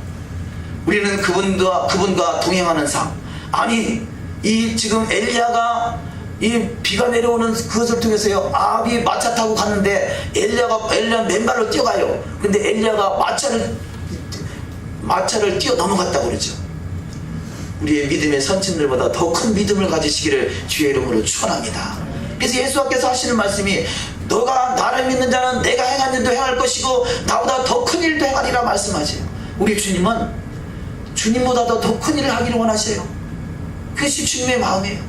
우리는 그분과 동행하는 삶. 아니 지금 엘리야가 이 비가 내려오는 그것을 통해서요 아합이 마차 타고 갔는데 엘리야 맨발로 뛰어가요. 근데 엘리야가 마차를 뛰어 넘어갔다고 그러죠. 우리의 믿음의 선친들보다 더 큰 믿음을 가지시기를 주의 이름으로 축원합니다. 그래서 예수께서 하시는 말씀이 너가 나를 믿는 자는 내가 행한 일도 행할 것이고 나보다 더 큰 일도 행하리라 말씀하세요. 우리 주님은 주님보다 더 큰 일을 하기를 원하세요. 그것이 주님의 마음이에요.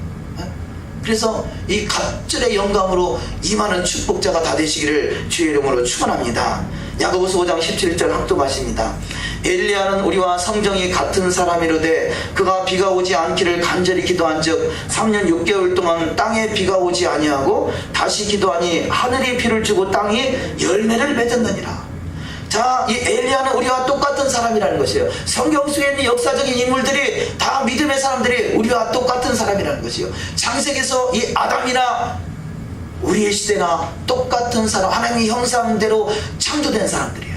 그래서 이 갑절의 영감으로 임하는 축복자가 다 되시기를 주의 이름으로 축원합니다. 야고보서 5장 17절 학독하십니다. 엘리야는 우리와 성정이 같은 사람이로되 그가 비가 오지 않기를 간절히 기도한즉 3년 6개월 동안 땅에 비가 오지 아니하고 다시 기도하니 하늘이 비를 주고 땅이 열매를 맺었느니라. 자, 이 엘리야는 우리와 똑같은 사람이라는 것이에요. 성경 속에 있는 역사적인 인물들이 다 믿음의 사람들이 우리와 똑같은 사람이라는 것이에요. 창세기에서 이 아담이나 우리의 시대나 똑같은 사람, 하나님의 형상대로 창조된 사람들이에요.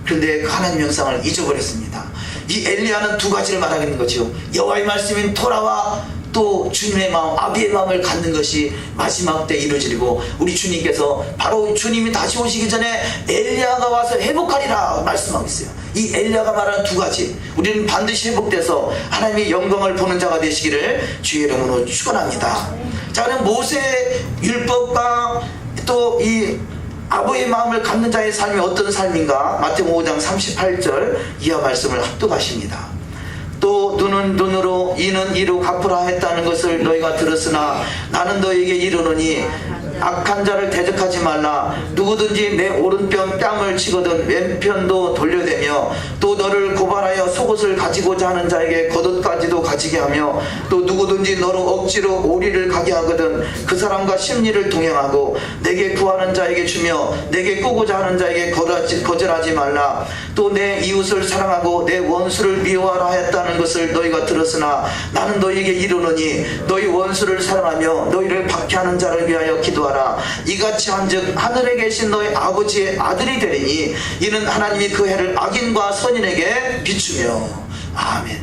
그런데 그 하나님의 형상을 잊어버렸습니다. 이 엘리야는 두 가지를 말하고 있는 거죠. 여호와의 말씀인 토라와 또 주님의 마음, 아비의 마음을 갖는 것이 마지막 때 이루어지고, 우리 주님께서 바로 주님이 다시 오시기 전에 엘리야가 와서 회복하리라 말씀하고 있어요. 이 엘리야가 말하는 두 가지, 우리는 반드시 회복돼서 하나님의 영광을 보는 자가 되시기를 주의 이름으로 축원합니다. 자, 그럼 모세의 율법과 또 이 아버지의 마음을 갖는 자의 삶이 어떤 삶인가? 마태복음 5장 38절 이하 말씀을 합독하십니다. 또 눈은 눈으로 이는 이로 갚으라 했다는 것을 너희가 들었으나 나는 너희에게 이르노니 악한 자를 대적하지 말라. 누구든지 내 오른편 뺨을 치거든 왼편도 돌려대며 또 너를 고발하여 속옷을 가지고자 하는 자에게 겉옷까지도 가지게 하며 또 누구든지 너로 억지로 오리를 가게 하거든 그 사람과 심리를 동행하고 내게 구하는 자에게 주며 내게 꾸고자 하는 자에게 거절하지 말라. 또 내 이웃을 사랑하고 내 원수를 미워하라 했다는 것을 너희가 들었으나 나는 너희에게 이르노니 너희 원수를 사랑하며 너희를 박해하는 자를 위하여 기도하라. 이같이 한즉 하늘에 계신 너희 아버지의 아들이 되리니 이는 하나님이 그 해를 악인과 선인에게 비추며. 아멘.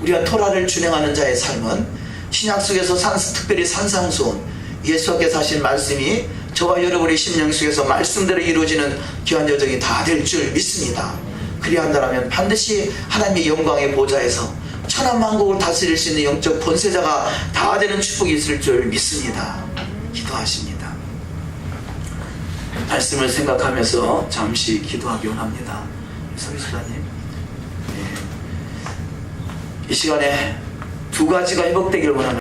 우리가 토라를 준행하는 자의 삶은 신약 속에서 특별히 산상수훈 예수께서 하신 말씀이 저와 여러분의 심령 속에서 말씀대로 이루어지는 귀한 여정이 다 될 줄 믿습니다. 그리한다면 반드시 하나님의 영광의 보좌에서 천하만국을 다스릴 수 있는 영적 권세자가 다 되는 축복이 있을 줄 믿습니다. 기도하십니다. 말씀을 생각하면서 잠시 기도하기 원합니다. 서기수사님, 이 시간에 두 가지가 회복되기를 원합니다.